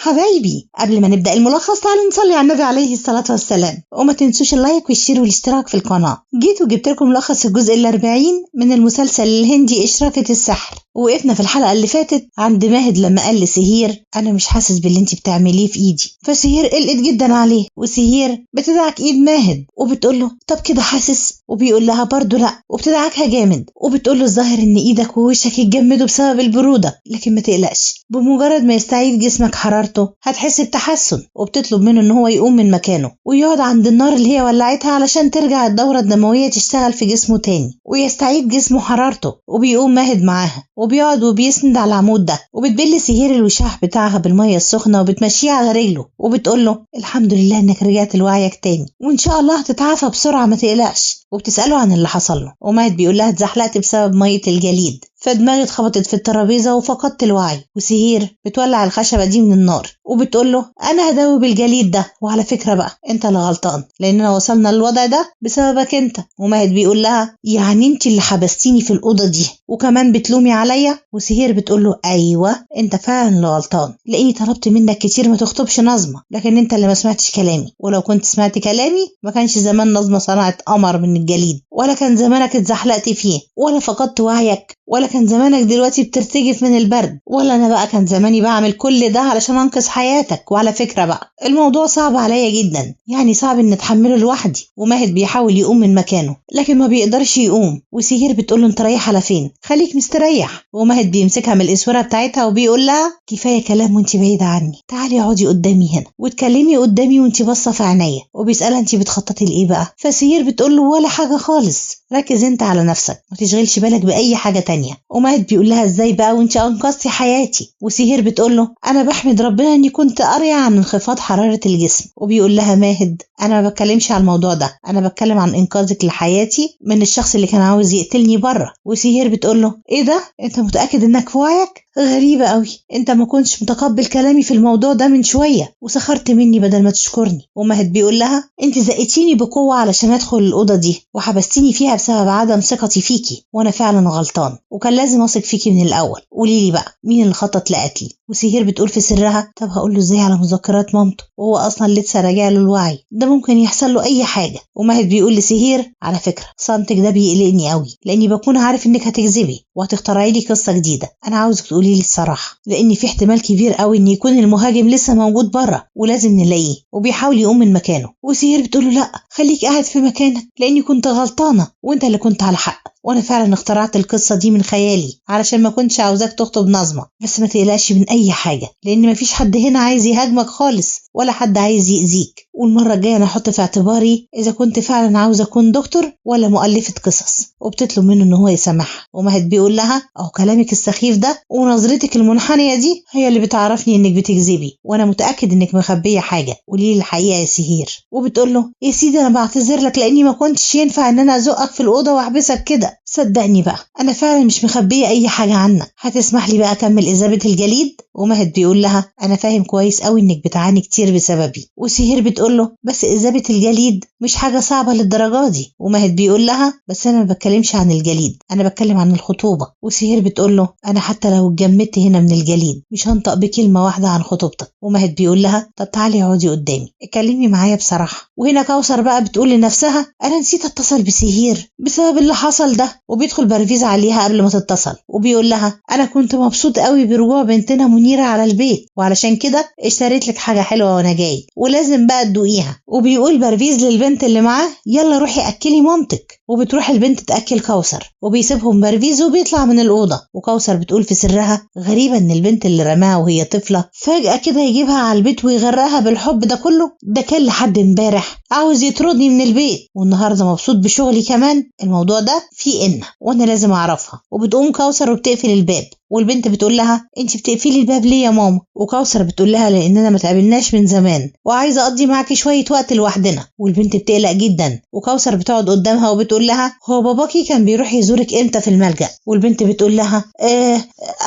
حبايبي، قبل ما نبدأ الملخص تعالوا نصلي على النبي عليه الصلاة والسلام، وما تنسوش اللايك والشير والاشتراك في القناة. جيت وجبت لكم ملخص الجزء 40 من المسلسل الهندي إشراقة السحر. وقفنا في الحلقة اللي فاتت عند ماهد لما قال لسهير أنا مش حاسس باللي انت بتعمليه في إيدي، فسهير قلقت جدا عليه، وسهير بتدعك إيد ماهد وبتقول له طب كده حاسس؟ وبيقول لها برضه لا، وبتدعكها جامد وبتقول له الظاهر إن إيدك ووشك اتجمدوا بسبب البرودة، لكن ما تقلقش، بمجرد ما يستعيد جسمك حرارته هتحس بتحسن. وبتطلب منه ان هو يقوم من مكانه ويقعد عند النار اللي هي ولعتها علشان ترجع الدورة الدموية تشتغل في جسمه تاني ويستعيد جسمه حرارته. وبيقوم ماهد معاها وبيقعد وبيسند على العمود ده، وبتبل سهير الوشاح بتاعها بالمية السخنة وبتمشيه على رجله وبتقول له الحمد لله انك رجعت لوعيك تاني، وان شاء الله هتتعافى بسرعة ما تقلقش. وبتسأله عن اللي حصل له، وماهد بيقول لها اتزحلقت بسبب مية الجليد، فدماغي اتخبطت في الترابيزة وفقدت الوعي. وسهير بتولع الخشبة دي من النار وبتقول له انا هداوب الجليد ده، وعلى فكرة بقى انت اللي غلطان لاننا وصلنا للوضع ده بسببك انت. وماهد بيقول لها يعني انت اللي حبستيني في الأوضة دي وكمان بتلومي عليا؟ وسهير بتقول له ايوه انت فعلا اللي غلطان، لاني طلبت منك كتير ما تخطبش نظمة، لكن انت اللي ما سمعتش كلامي، ولو كنت سمعت كلامي ما كانش زمان نظمة صنعت قمر من الجليد، ولا كان زمانك اتزحلقت فيه، ولا فقدت وعيك، ولا كان زمانك دلوقتي بترتجف من البرد، ولا انا بقى كان زماني بعمل كل ده علشان انقذ حياتك. وعلى فكرة بقى الموضوع صعب عليا جدا، يعني صعب ان اتحمله لوحدي. وماهد بيحاول يقوم من مكانه لكن ما بيقدرش يقوم، وسهير بتقوله انت رايح على فين؟ خليك مستريح. وماهد بيمسكها من الاسوره بتاعتها وبيقول لها كفايه كلام وانت بعيده عني، تعالي اقعدي قدامي هنا واتكلمي قدامي وانت باصه في عينيا. وبيسالها انت بتخططي لايه بقى؟ فسهير بتقول له ولا حاجه خالص، ركز انت على نفسك ما تشغلش بالك باي حاجه تانية. وماهد بيقول لها ازاي بقى وانت انقذتي حياتي؟ وسهير بتقول له انا بحمد ربنا اني كنت قاريه عن انخفاض حراره الجسم. وبيقول لها ماهد انا ما بتكلمش على الموضوع ده، انا بتكلم عن انقاذك لحياتي من الشخص اللي كان عاوز يقتلني بره. وسهير بتقول له ايه ده؟ انت متاكد انك في وعيك؟ غريبه قوي، انت ما كنتش متقبل كلامي في الموضوع ده من شويه وسخرت مني بدل ما تشكرني. وماهد بيقول لها انت زقتيني بقوه علشان ادخل الاوضه دي وحبستيني فيها بسبب عدم ثقتي فيكي، وانا فعلا غلطان وكان لازم اثق فيكي من الاول. قولي لي بقى مين اللي خطط لقتلي؟ وسهير بتقول في سرها طب هقول له ازاي على مذكرات مامته وهو اصلا لسه راجع له الوعي؟ ده ممكن يحصل له اي حاجه. وماهد بيقول لسهير على فكره صمتك ده بيقلقني قوي، لاني بكون عارف انك هتكذبي وهتخترعي لي قصه جديده. انا عاوزك تقولي لي الصراحه، لان في احتمال كبير قوي ان يكون المهاجم لسه موجود بره ولازم نلاقيه وبيحاول يقوم من مكانه. وسهير بتقول له لا خليك قاعد في مكانك لاني كنت غلطانه وانت اللي كنت على حق، وانا فعلا اخترعت القصه دي من خيالي علشان ما كنتش عاوزاك تخطب نظمه. بس ما تقلقش من اي حاجه لان مفيش حد هنا عايز يهاجمك خالص ولا حد عايز يأذيك، والمره الجايه انا احط في اعتباري اذا كنت فعلا عاوز اكون دكتور ولا مؤلفه قصص. وبتطلب منه ان هو يسامحها. وماهد بيقول لها اهو كلامك السخيف ده ونظرتك المنحنيه دي هي اللي بتعرفني انك بتكذبي، وانا متاكد انك مخبيه حاجه، قولي لي الحقيقه يا سهير. وبتقول له يا سيدي انا بعتذر لك لاني ما كنتش ينفع ان انا ازقك في الاوضه واحبسك كده، صدقني بقى انا فعلا مش مخبيه اي حاجه عنك، هتسمح لي بقى اكمل اذابه الجليد؟ وماهد بيقول لها انا فاهم كويس قوي انك بتعاني كتير بسببي. وسهير بتقول له بس اذابه الجليد مش حاجه صعبه للدرجه دي. وماهد بيقول لها بس انا ما بتكلمش عن الجليد، انا بتكلم عن الخطوبه. وسهير بتقول له انا حتى لو اتجمدت هنا من الجليد مش هنطق بكلمه واحده عن خطوبتك. وماهد بيقول لها طب تعالي اقعدي قدامي اتكلمي معايا بصراحه. وهنا كوثر بقى بتقول لنفسها انا نسيت اتصل بسهير بسبب اللي حصل ده. وبيدخل برفيز عليها قبل ما تتصل وبيقول لها انا كنت مبسوط قوي برجوع بنتنا منيره على البيت، وعلشان كده اشتريت لك حاجه حلوه وانا جاي ولازم بقى تدوقيها. وبيقول برفيز للبنت اللي معاه يلا روحي اكلي مامتك. وبتروح البنت تاكل كوثر وبيسيبهم برفيز وبيطلع من الاوضه. وكوثر بتقول في سرها غريبه ان البنت اللي رماها وهي طفله فجاه كده يجيبها على البيت ويغرقها بالحب ده كله، ده كان لحد امبارح عاوز يطردني من البيت والنهارده مبسوط بشغلي كمان، الموضوع ده فيه ان وانا لازم اعرفها. وبتقوم كوثر وبتقفل الباب والبنت بتقول لها انت بتقفلي الباب ليه يا ماما؟ وكوثر بتقول لها لاننا ما تقابلناش من زمان وعايزه اقضي معاكي شويه وقت لوحدنا. والبنت بتقلق جدا وكوثر بتقعد قدامها وبتقول لها هو باباكي كان بيروح يزورك امتى في الملجأ؟ والبنت بتقول لها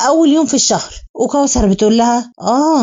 اول يوم في الشهر. وكوثر بتقول لها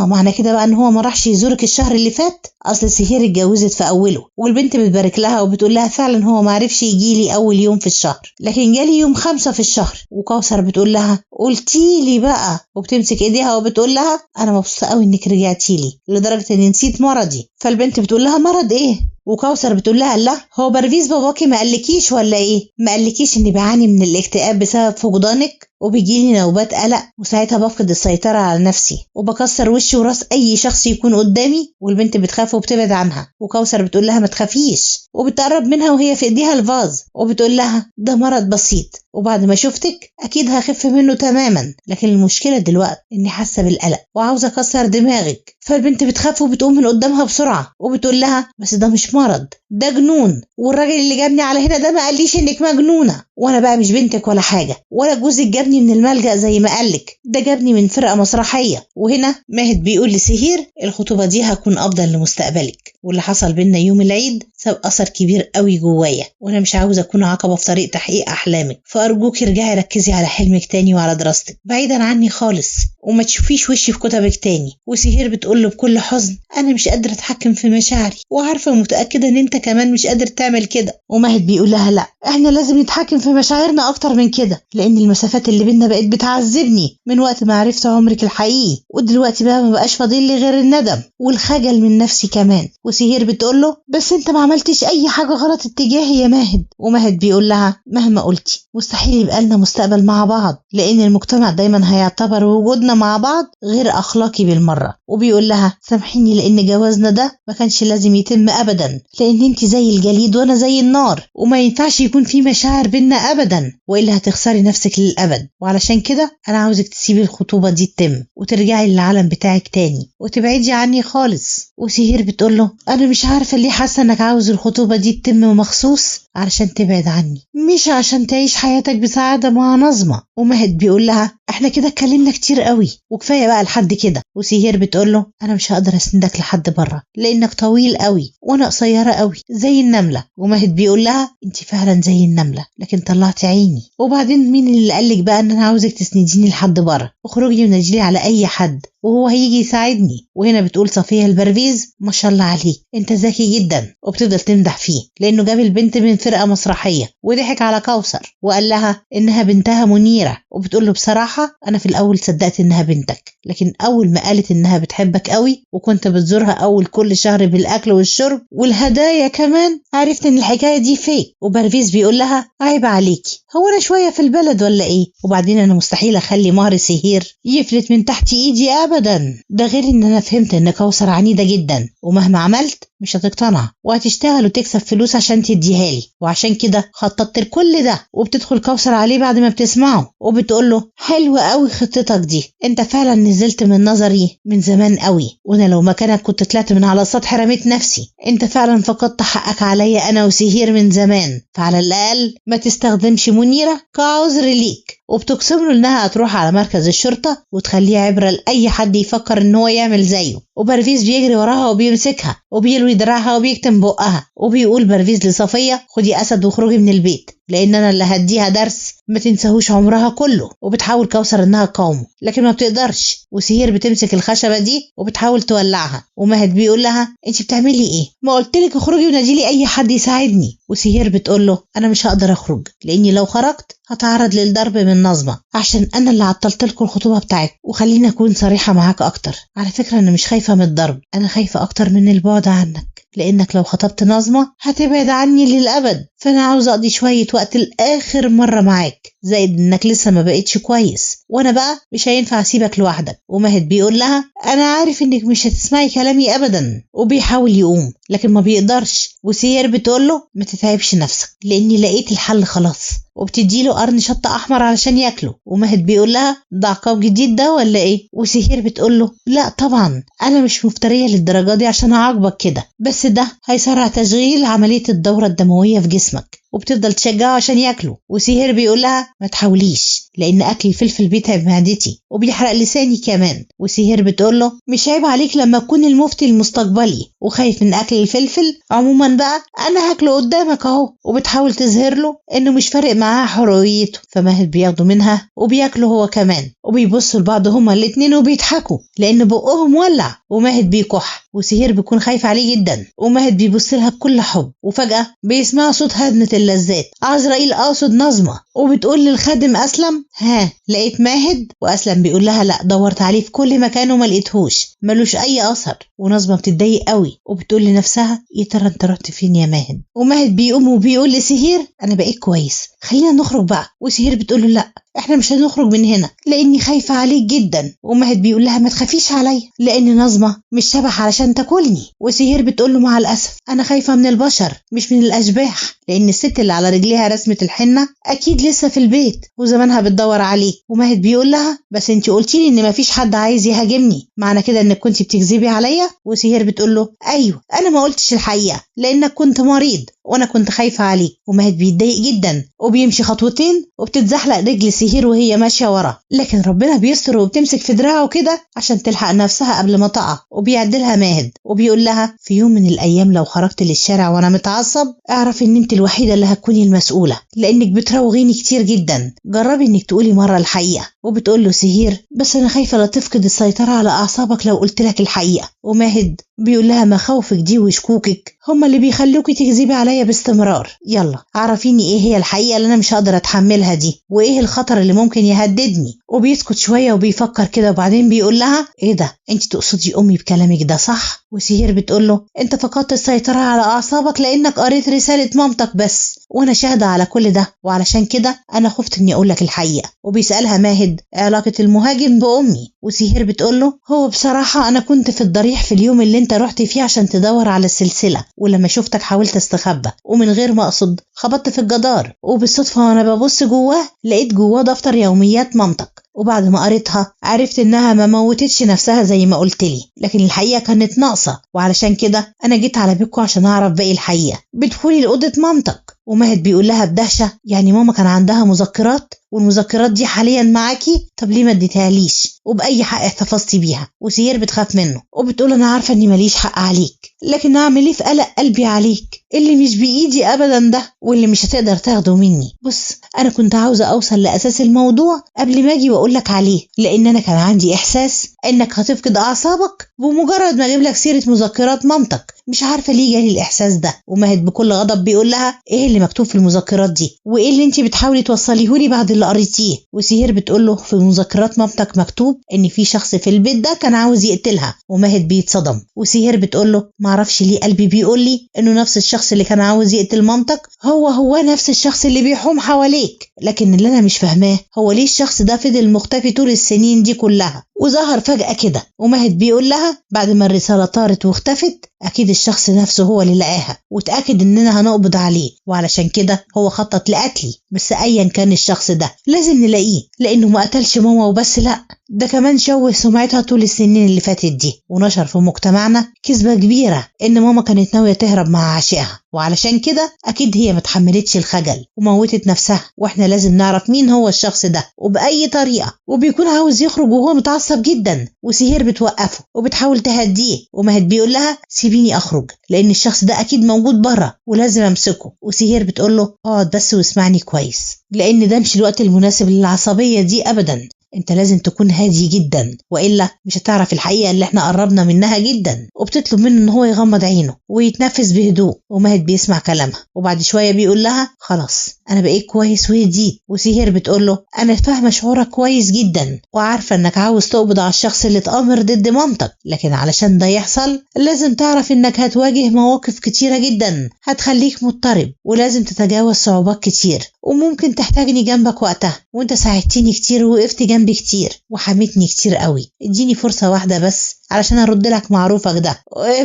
معنى كده بقى ان هو ما راحش يزورك الشهر اللي فات؟ اصل سهير اتجوزت في اوله. والبنت بتبارك لها وبتقول لها فعلا هو ما عرفش يجي لي اول يوم في الشهر لكن جالي يوم 5 في الشهر. وكوثر بتقول لها قلتي احكيلي بقى. وبتمسك ايديها وبتقول لها انا مبسوطه قوي انك رجعتي لي لدرجه اني نسيت مرضي. فالبنت بتقول لها مرض ايه؟ وكوثر بتقول لها لا هو برفيز باباكي ما قالكيش ولا ايه؟ ما قالكيش اني بعاني من الاكتئاب بسبب فقدانك وبيجيلي نوبات قلق وساعتها بفقد السيطره على نفسي وبكسر وشي وراس اي شخص يكون قدامي؟ والبنت بتخاف وبتبعد عنها. وكوثر بتقول لها ما تخافيش وبتقرب منها وهي في ايديها الفاز وبتقول لها ده مرض بسيط وبعد ما شفتك اكيد هخف منه تماما، لكن المشكله دلوقتي اني حاسه بالقلق وعاوزه اكسر دماغك. فالبنت بتخاف وبتقوم من قدامها بسرعه وبتقول لها بس ده مش مرض ده جنون، والراجل اللي جابني على هنا ده ما قاليش انك مجنونه، وانا بقى مش بنتك ولا حاجه ولا جوزك جابني من الملجأ زي ما قالك، ده جابني من فرقه مسرحيه. وهنا ماهد بيقول لسهير الخطوبه دي هتكون افضل لمستقبلك، واللي حصل بينا يوم العيد ساب اثر كبير قوي جوايا وانا مش عاوزه اكون عقبه في طريق تحقيق احلامك، فارجوك ارجعي ركزي على حلمك تاني وعلى دراستك بعيدا عني خالص وما تشوفيش وشي في كتبك تاني. وسهير بتقول له بكل حزن انا مش قادره اتحكم في مشاعري وعارفه ومتاكده ان انت كمان مش قادر تعمل كده. وماهد بيقول لها لا احنا لازم نتحكم في مشاعرنا اكتر من كده، لان المسافات اللي بينا بقت بتعذبني من وقت ما عرفت عمرك الحقيقي، ودلوقتي بقى ما بقاش فاضل لي غير الندم والخجل من نفسي كمان. وسهير بتقول له بس انت ما عملتش اي حاجه غلط اتجاهي يا ماهد. وماهد بيقول لها مهما قلتي مستحيل يبقى لنا مستقبل مع بعض، لان المجتمع دايما هيعتبر وجودنا مع بعض غير اخلاقي بالمره. وبيقول لها سامحيني لان جوازنا ده ما كانش لازم يتم ابدا، لان انت زي الجليد وانا زي النار وما ينفعش يكون في مشاعر بينا ابدا والا هتخسري نفسك للابد، وعلشان كده انا عاوزك تسيبي الخطوبه دي تتم وترجعي للعالم بتاعك تاني وتبعدي عني خالص. وسهير بتقول له انا مش عارفه ليه حاسه انك عاوز الخطوبه دي تتم مخصوص علشان تبعد عني مش عشان تعيش حياتك بسعاده مع نظمه. وماهد بيقول لها احنا كده اتكلمنا كتير قوي وكفايه بقى لحد كده. وسهير بتقول له انا مش هقدر اسندك لحد بره لانك طويل قوي وانا قصيره قوي زي النمله. وماهد بيقول لها انت فعلا زي النمله لكن طلعتي عيني، وبعدين مين اللي قالك بقى ان انا عاوزك تسنديني لحد بره؟ اخرجي ونجلي على اي حد وهو هيجي يساعدني. وهنا بتقول صفيه البرفيز ما شاء الله عليك انت ذكي جدا، وبتفضل تمدح فيه لانه جاب البنت من فرقه مسرحيه وضحك على كوثر وقال لها انها بنتها منيره. وبتقول له بصراحه انا في الاول صدقت انها بنتك، لكن اول ما قالت انها بتحبك قوي وكنت بتزورها اول كل شهر بالاكل والشرب والهدايا كمان عرفت ان الحكايه دي فيك. وبرفيز بيقول لها عيب عليكي هو انا شويه في البلد ولا ايه؟ وبعدين انا مستحيل اخلي مهر سهير يفلت من تحت ايدي ابدا، ده غير ان انا فهمت ان كوثر عنيده جدا ومهما عملت مش هتقتنع وهتشتغل وتكسب فلوس عشان تديها لي، وعشان كده خططت لكل ده. وبتدخل كوثر عليه بعد ما بتسمعه وبتقول له حلوه قوي خطتك دي، انت فعلا نزلت من نظري من زمان قوي وانا لو مكانك كنت طلعت من على السطح رميت نفسي، انت فعلا فقدت حقك عليا انا وسهير من زمان، فعلى الاقل ما تستخدمش منيره كعذر ليك. وبتقسم له انها هتروح على مركز الشرطه وتخليه عبره لاي حد يفكر ان هو يعمل زيه. وبرفيز بيجري وراها وبيمسكها وبيلوي دراعها وبيكتم بقها وبيقول برفيز لصفيه خدي اسد واخرجي من البيت لان انا اللي هديها درس ما تنساهوش عمرها كله. وبتحاول كوثر انها تقاومه لكن ما بتقدرش، وسهير بتمسك الخشبه دي وبتحاول تولعها. وماهد بيقول لها انت بتعملي ايه؟ ما قلتلك اخرجي وناديلي اي حد يساعدني. وسهير بتقول له انا مش هقدر اخرج لاني لو خرجت هتعرض للضرب من نظمه عشان انا اللي عطلت لكم الخطوبه بتاعتكم. وخليني اكون صريحه معاك اكتر، على فكره انا مش خايفه من الضرب، انا خايفه اكتر من البعد عنك لانك لو خطبت نظمه هتبعد عني للابد، فانا عاوزه اقضي شويه وقت لاخر مره معاك، زائد انك لسه ما بقتش كويس وانا بقى مش هينفع اسيبك لوحدك. وماهد بيقول لها انا عارف انك مش هتسمعي كلامي ابدا، وبيحاول يقوم لكن ما بيقدرش. وسهير بتقول له ما تتعبش نفسك لاني لقيت الحل خلاص، وبتديله قرن شطه احمر علشان ياكله. وماهد بيقول لها ده عقاب جديد ده ولا ايه؟ وسهير بتقول له لا طبعا انا مش مفتريه للدرجه دي عشان اعاقبك كده، بس ده هيسرع تشغيل عمليه الدوره الدمويه في جسمك. وبتفضل تشجعه عشان ياكله. وسهير بيقول لها ما تحاوليش لان اكل الفلفل بيتعب معدتي وبيحرق لساني كمان. وسهير بتقول له مش عيب عليك لما تكون المفتي المستقبلي وخايف من اكل الفلفل؟ عموما بقى انا هاكله قدامك اهو. وبتحاول تظهر له انه مش فارق معاها حريته، فماهد بياخده منها وبياكله هو كمان، وبيبصوا لبعض هما الاتنين وبيضحكوا لان بقهم ولع. وماهد بيكح وسهير بيكون خايف عليه جدا، وماهد بيبص لها بكل حب. وفجأة بيسمع صوت هدنة اللذات، عزرائيل اقصد نظمة. وبتقول للخادم أسلم ها لقيت ماهد؟ وأسلم بيقول لها لا، دورت عليه في كل مكان وما لقيتهوش، ملوش أي أثر. ونظمة بتتضايق قوي وبتقول لنفسها يا ترى انت رحت فين يا ماهد؟ وماهد بيقوم وبيقول لسهير أنا بقيت كويس، خلينا نخرج بقى. وسهير بتقول له لا، احنا مش هنخرج من هنا لاني خايفه عليك جدا. وماهد بيقول لها ما تخافيش عليا لان نظمه مش شبح علشان تاكلني. وسهير بتقول له مع الاسف انا خايفه من البشر مش من الاشباح، لان الست اللي على رجليها رسمه الحنه اكيد لسه في البيت وزمانها بتدور عليه. وماهد بيقول لها بس انت قلتي لي ان مفيش حد عايز يهاجمني، معنى كده انك كنت بتكذبي عليا؟ وسهير بتقول له ايوه انا ما قلتش الحقيقه لانك كنت مريض وانا كنت خايفه عليك. وماهد بيتضايق جدا وبيمشي خطوتين وبتتزحلق رجل سهير وهي ماشيه ورا، لكن ربنا بيستر وبتمسك في دراعه كده عشان تلحق نفسها قبل ما تقع. وبيعدلها ماهد وبيقول لها في يوم من الايام لو خرجت للشارع وانا متعصب اعرف ان انت الوحيده اللي هتكوني المسؤوله لانك بتروغيني كتير جدا، جربي انك تقولي مره الحقيقه. وبتقول له سهير بس انا خايفه لا تفقد السيطره على اعصابك لو قلت لك الحقيقه. وماهد بيقول لها مخاوفك دي وشكوكك هما اللي بيخلوكي تكذبي عليا باستمرار، يلا عرفيني ايه هي الحقيقه اللي انا مش هقدر اتحملها دي، وايه الخطر اللي ممكن يهددني. وبيسكت شويه وبيفكر كده وبعدين بيقول لها ايه ده، انت تقصدي امي بكلامك ده صح؟ وسهير بتقول له انت فقدت السيطره على اعصابك لانك قريت رساله مامتك بس، وانا شاهده على كل ده وعلشان كده انا خفت اني اقول لك الحقيقه. وبيسالها ماهد علاقه المهاجم بامي. وسهير بتقول له هو بصراحه انا كنت في الضريح في اليوم اللي انت رحت فيه عشان تدور على السلسله، ولما شفتك حاولت استخبى ومن غير ما اقصد خبطت في الجدار، وبالصدفه وانا ببص جواه لقيت جواه دفتر يوميات مامتك، وبعد ما قريتها عرفت انها ما موتتش نفسها زي ما قلت لي، لكن الحقيقه كانت ناقصه، وعلشان كده انا جيت على بيتكم عشان اعرف باقي الحقيقه. بدخولي لاوضه مامتك وماهد بيقول لها بدهشه يعني ماما كان عندها مذكرات والمذكرات دي حاليا معاكي؟ طب ليه ما اديتهاليش وباي حق احتفظتي بيها؟ وسهير بتخاف منه وبتقول انا عارفه اني ماليش حق عليك، لكن اعمل ايه في قلق قلبي عليك اللي مش بايدي ابدا ده واللي مش هتقدر تاخده مني. بص انا كنت عاوزه اوصل لاساس الموضوع قبل ما اجي واقول لك عليه، لان انا كان عندي احساس انك هتفقد اعصابك بمجرد ما اجيب لك سيره مذكرات مامتك، مش عارفه ليه جالي الاحساس ده. وماهد بكل غضب بيقول لها ايه اللي مكتوب في المذكرات دي وايه اللي انت بتحاولي توصليهولي بعد اللي قريتيه؟ وسهير بتقول له في مذكرات مامتك مكتوب ان في شخص في البيت ده كان عاوز يقتلها. وماهد بيتصدم وسهير بتقول له معرفش ليه قلبي بيقول لي انه نفس الشخص اللي كان عاوز يقتل مامتك هو نفس الشخص اللي بيحوم حواليك، لكن اللي انا مش فاهماه هو ليه الشخص ده فضل مختفي طول السنين دي كلها وظهر فجأة كده. وماهد بيقول لها بعد ما الرسالة طارت واختفت أكيد الشخص نفسه هو اللي لقاها وتأكد إننا هنقبض عليه، وعلشان كده هو خطط لقتلي. بس أيا كان الشخص ده لازم نلاقيه لأنه ما قتلش ماما وبس، لأ ده كمان شوه سمعتها طول السنين اللي فاتت دي ونشر في مجتمعنا كذبة كبيرة إن ماما كانت ناوية تهرب مع عشيقها، وعلشان كده أكيد هي متحملتش الخجل وموتت نفسها، وإحنا لازم نعرف مين هو الشخص ده وبأي طريقة. وبيكون عاوز يخرج وهو متعصب جدا وسهير بتوقفه وبتحاول تهديه، وماهد بيقول لها سيبيني أخرج لأن الشخص ده أكيد موجود بره ولازم أمسكه. وسهير بتقول له اقعد بس واسمعني كويس لأن ده مش الوقت المناسب للعصبية دي أبدا، انت لازم تكون هادي جدا والا مش هتعرف الحقيقه اللي احنا قربنا منها جدا. وبتطلب منه ان هو يغمض عينه ويتنفس بهدوء، وماهد بيسمع كلامها وبعد شويه بيقول لها خلاص انا بقيت كويس وهديت. وسهير بتقول له انا فاهمه شعورك كويس جدا وعارفه انك عاوز تقبض على الشخص اللي اتآمر ضد مامتك، لكن علشان ده يحصل لازم تعرف انك هتواجه مواقف كتيره جدا هتخليك مضطرب ولازم تتجاوز صعوبات كتير وممكن تحتاجني جنبك وقتها، وانت ساعدتني كتير ووقفت جنبي كتير وحميتني كتير قوي، اديني فرصة واحدة بس علشان ارد لك معروفك ده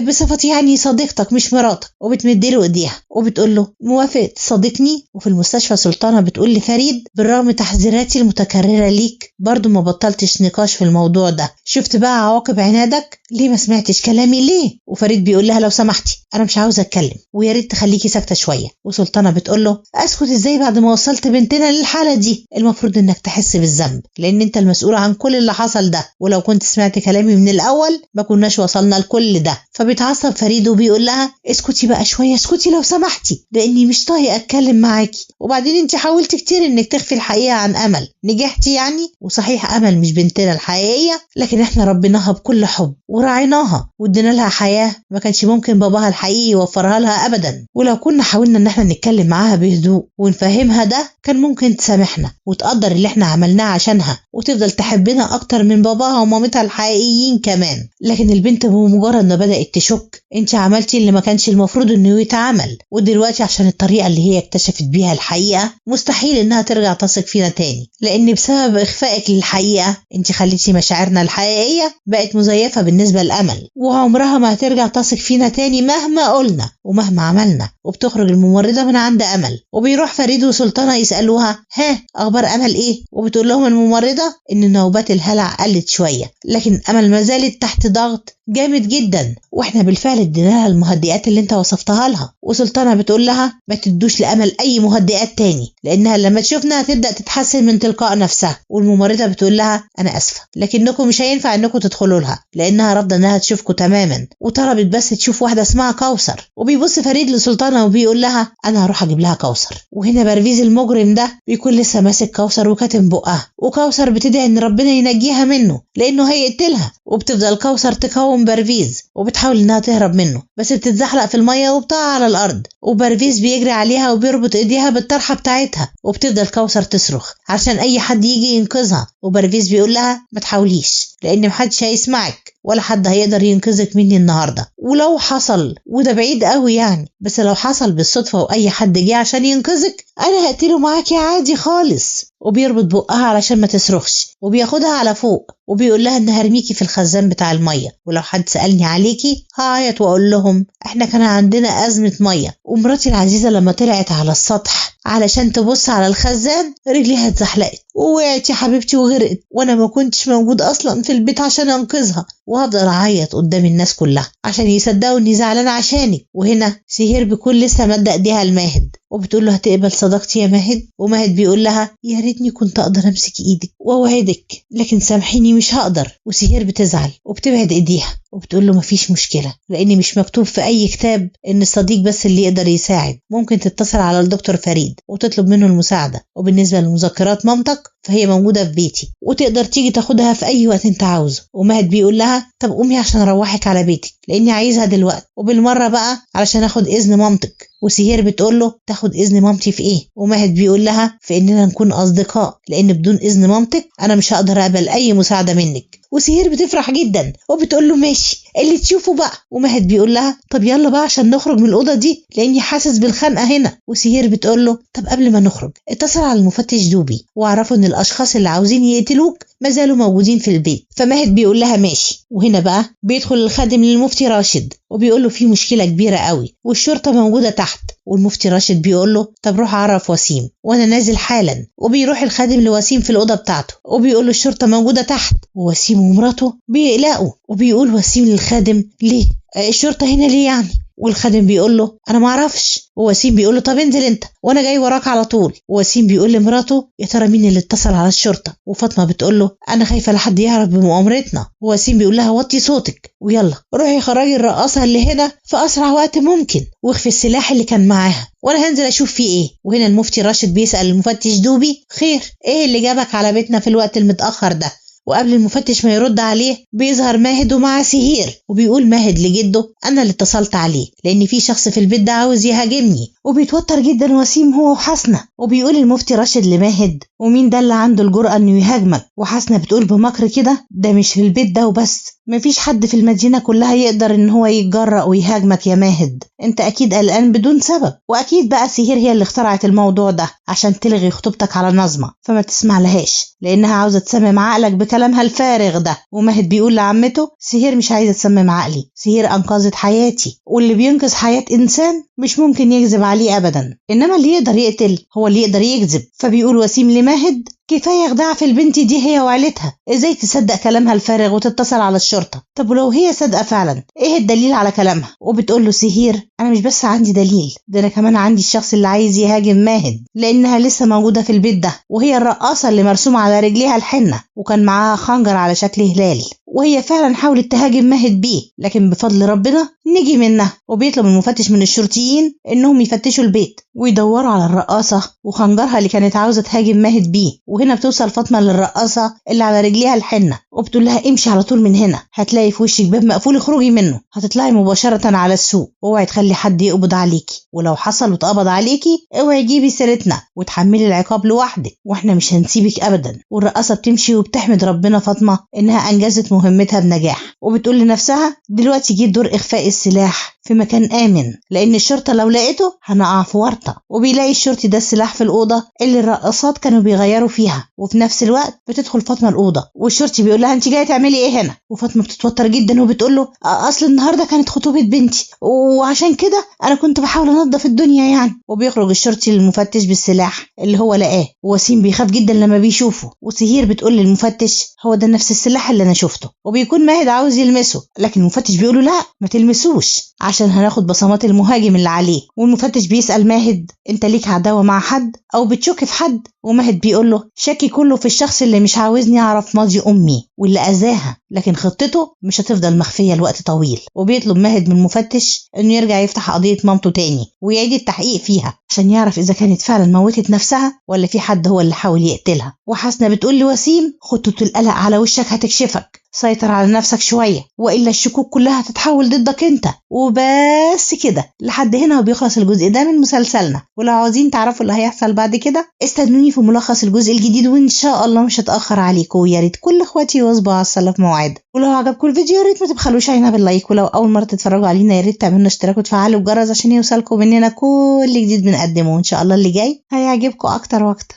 بصفتي يعني صديقتك مش مراتك. وبتمدله ايديها وبتقول له موافق تصدقني؟ وفي المستشفى سلطانة بتقول لفريد بالرغم تحذيراتي المتكررة ليك برضو ما بطلتش نقاش في الموضوع ده، شفت بقى عواقب عنادك؟ ليه ما سمعتش كلامي ليه؟ وفريد بيقول لها لو سمحتي انا مش عاوزه اتكلم ويا ريت تخليكي ساكته شويه. وسلطانه بتقول له اسكت ازاي بعد ما وصلت بنتنا للحاله دي؟ المفروض انك تحس بالذنب لان انت المسؤول عن كل اللي حصل ده، ولو كنت سمعت كلامي من الاول عمل ما كناش وصلنا لكل ده. فبيتعصب فريد وبيقول لها اسكتي بقى شوية، اسكتي لو سمحتي، لاني مش طايق اتكلم معاكي. وبعدين انت حاولتي كتير انك تخفي الحقيقة عن امل، نجحتي يعني. وصحيح امل مش بنتنا الحقيقية، لكن احنا ربيناها بكل حب وراعيناها وادينا لها حياة ما كانش ممكن باباها الحقيقي يوفرها لها ابدا. ولو كنا حاولنا ان احنا نتكلم معاها بهدوء ونفهمها ده كان ممكن تسامحنا وتقدر اللي احنا عملناه عشانها وتفضل تحبنا اكتر من باباها ومامتها الحقيقيين كمان. لكن البنت بمجرد ما بدأت تشك انت عملتي اللي ما كانش المفروض انه يتعمل، ودلوقتي عشان الطريقة اللي هي اكتشفت بيها الحقيقة مستحيل انها ترجع تثق فينا تاني، لان بسبب اخفائك للحقيقة انت خليتي مشاعرنا الحقيقية بقت مزيفة بالنسبة للامل، وعمرها ما هترجع تثق فينا تاني مهما قلنا ومهما عملنا. وبتخرج الممرضة من عند امل وبيروح فريد وسلطانة يسألوها ها اخبار امل ايه، وبتقول لهم الممرضة ان نوبات الهلع قلت شوية، لكن امل ما زالت تحت ضغط جامد جدا، واحنا بالفعل ادينا لها المهدئات اللي انت وصفتها لها. وسلطانة بتقول لها ما تدوش لامل اي مهدئات تاني لانها لما تشوفنا هتبدأ تتحسن من تلقاء نفسها. والممرضة بتقول لها انا اسفة لكنكم مش هينفع انكم تدخلوا لها لانها رافضة انها تشوفكم تماما، وطلبت بس تشوف واحدة اسمها كوثر. وبيبص فريد لسلطانة وبيقول لها انا هروح اجيب لها كوثر. وهنا برفيز المجرم ده بيكون لسه ماسك كوثر وكاتم بقها، وكوثر بتدعي ان ربنا ينجيها منه لانه هيقتلها. وبتفضل كوثر تقاوم برفيز وبتحاول انها تهرب منه، بس بتتزحلق في المية وبتقع على الارض، وبرفيز بيجري عليها وبيربط ايديها بالطرحة بتاعتها، وبتفضل كوثر تصرخ عشان اي حد يجي ينقذها. وبرفيز بيقول لها ما تحاوليش لان محدش هيسمعك ولا حد هيقدر ينقذك مني النهاردة، ولو حصل وده بعيد قوي يعني، بس لو حصل بالصدفة واي حد جه عشان ينقذك انا هقتله معاكي عادي خالص. وبيربط بقها علشان ما تصرخش وبياخدها على فوق وبيقول لها ان هرميكي في الخزان بتاع المية، ولو حد سألني عليكي هعيط واقول لهم احنا كان عندنا أزمة مية. ومراتي العزيزة لما طلعت على السطح علشان تبص على الخزان رجليها اتزحلقت ووقعت يا حبيبتي وغرقت، وانا ما كنتش موجود اصلا في البيت عشان انقذها. وهفضل اعيط قدام الناس كلها عشان يصدقوا اني زعلان عشانك. وهنا سهير بيكون لسه مادة ايديها لماهد وبتقول له هتقبل صداقتي يا ماهد؟ وماهد بيقول لها يا ريتني كنت اقدر امسك ايدك واوعدك لكن سامحيني مش هقدر. وسهير بتزعل وبتبعد ايديها وبتقول له مفيش مشكلة لأن مش مكتوب في أي كتاب إن الصديق بس اللي يقدر يساعد، ممكن تتصل على الدكتور فريد وتطلب منه المساعدة. وبالنسبة لمذكرات مامتك فهي موجودة في بيتي وتقدر تيجي تاخدها في أي وقت أنت عاوزه. وماهد بيقول لها طب قومي عشان أروحك على بيتك لأني عايزها دلوقتي وبالمرة بقى علشان أخد إذن مامتك. وسهير بتقول له تاخد إذن مامتي في إيه؟ وماهد بيقول لها في إننا نكون أصدقاء لأن بدون إذن مامتك أنا مش هقدر أقبل أي مساعدة منك. وسهير بتفرح جدا وبتقول له ماشي اللي تشوفه بقى. وماهد بيقول لها طب يلا بقى عشان نخرج من الأوضة دي لأني حاسس بالخنقة هنا. وسهير بتقول له طب قبل ما نخرج اتصل على المفتش دوبي وعرفوا إن الأشخاص اللي عاوزين يقتلوك ما زالوا موجودين في البيت. فماهد بيقول لها ماشي. وهنا بقى بيدخل الخادم للمفتي راشد وبيقول له في مشكلة كبيرة قوي والشرطة موجودة تحت. والمفتي راشد بيقول له طب روح اعرف وسيم وانا نازل حالا. وبيروح الخادم لوسيم في الأوضة بتاعته وبيقول له الشرطة موجودة تحت. ووسيم ومراته بيقلقوا وبيقول وسيم للخادم ليه الشرطة هنا ليه يعني؟ والخادم بيقول له انا ما اعرفش. ووسيم بيقول له طب انزل انت وانا جاي وراك على طول. ووسيم بيقول لمراته يا ترى مين اللي اتصل على الشرطة؟ وفاطمة بتقول له انا خايفة لحد يعرف بمؤامرتنا. ووسيم بيقول لها وطي صوتك ويلا روحي خرجي الرقاصة اللي هنا في اسرع وقت ممكن واخفي السلاح اللي كان معاها وانا هنزل اشوف فيه ايه. وهنا المفتي راشد بيسأل المفتش دوبي خير ايه اللي جابك على بيتنا في الوقت المتأخر ده؟ وقبل المفتش ما يرد عليه بيظهر ماهد ومع سهير وبيقول ماهد لجده انا اللي اتصلت عليه لان في شخص في البيت ده عاوز يهاجمني. وبيتوتر جدا وسيم هو وحسنة وبيقول المفتي راشد لماهد ومين ده اللي عنده الجرأة انه يهاجمك؟ وحسنة بتقول بمكر كده ده مش في البيت ده وبس، مفيش حد في المدينة كلها يقدر ان هو يتجرأ ويهاجمك يا ماهد، انت اكيد قلقان بدون سبب. واكيد بقى سهير هي اللي اخترعت الموضوع ده عشان تلغي خطوبتك على نظمة فما تسمع لهاش لانها عاوزة تسمم عقلك بكلامها الفارغ ده. وماهد بيقول لعمته سهير مش عايزة تسمم عقلي، سهير انقذت حياتي واللي بينقذ حياة انسان مش ممكن يكذب عليه ابدا، انما اللي يقدر يقتل هو اللي يقدر يكذب. فبيقول وسيم لماهد كفاية خداع في البنت دي هي وعيلتها، ازاي تصدق كلامها الفارغ وتتصل على الشرطة؟ طب ولو هي صادقة فعلا ايه الدليل على كلامها؟ وبتقول له سهير انا مش بس عندي دليل ده انا كمان عندي الشخص اللي عايز يهاجم ماهد لانها لسه موجودة في البيت ده وهي الرقاصة اللي مرسومة على رجليها الحنة وكان معاها خنجر على شكل هلال. وهي فعلا حاولت تهاجم ماهد بيه، لكن بفضل ربنا نجي منها. وبيطلب المفتش من الشرطيين انهم يفتشوا البيت ويدوروا على الرقاصة وخنجرها اللي كانت عاوزة تهاجم ماهد بيه. وهنا بتوصل فاطمة للرقاصة اللي على رجليها الحنة وبتقول لها امشي على طول من هنا، هتلاقي في وشك باب مقفول اخرجي منه، هتطلعي مباشرة على السوق، اوعي تخلي حد يقبض عليكي، ولو حصل واتقبض عليكي اوعي تجيبي سيرتنا وتحملي العقاب لوحدك واحنا مش هنسيبك ابدا. والرقاصة بتمشي وبتحمد ربنا فاطمة انها انجزت مهمتها بنجاح، وبتقول لنفسها دلوقتي جه دور اخفاء السلاح في مكان آمن، لأن الشرطة لو لقيته هنقع في ورطة. وبيلاقي الشرطي ده السلاح في الأوضة اللي الرقاصات كانوا بيغيروا فيها. وفي نفس الوقت بتدخل فاطمة الأوضة والشرطي بيقول لها أنت جاية تعملي إيه هنا؟ وفاطمة بتتوتر جدا وبتقول له أصل النهاردة كانت خطوبة بنتي وعشان كده أنا كنت بحاول أنظف الدنيا يعني. وبيخرج الشرطي للمفتش بالسلاح اللي هو لقاه، ووسيم بيخاف جدا لما بيشوفه. وسهير بتقول للمفتش هو ده نفس السلاح اللي أنا شفته. وبيكون ماهد عاوز يلمسه، لكن المفتش بيقول له لا ما تلمسوش عشان هناخد بصمات المهاجم اللي عليه. والمفتش بيسأل ماهد انت ليك عداوة مع حد او بتشك في حد؟ وماهد بيقول له شكي كله في الشخص اللي مش عاوزني اعرف ماضي امي واللي اذاها، لكن خطته مش هتفضل مخفية لوقت طويل. وبيطلب ماهد من المفتش انه يرجع يفتح قضية مامته تاني ويعيد التحقيق فيها عشان يعرف اذا كانت فعلا موتت نفسها ولا في حد هو اللي حاول يقتلها. وحسنة بتقول لوسيم خطوط القلق على وشك هتكشفك، سيطر على نفسك شوية وإلا الشكوك كلها هتتحول ضدك انت. وبس كده لحد هنا وبيخلص الجزء ده من مسلسلنا. ولو عاوزين تعرفوا اللي هيحصل بعد كده استنوني في ملخص الجزء الجديد وإن شاء الله مش هتأخر عليكم. ويا ريت كل اخواتي يواظبوا على الصلاة في موعد. ولو عجبكم الفيديو يا ريت ما تبخلوش علينا باللايك، ولو أول مرة تتفرجوا علينا يا ريت تعملوا اشتراك وتفعلوا الجرس عشان يوصلكم مننا كل جديد بنقدمه. وإن شاء الله اللي جاي هيعجبكم أكتر وأكتر.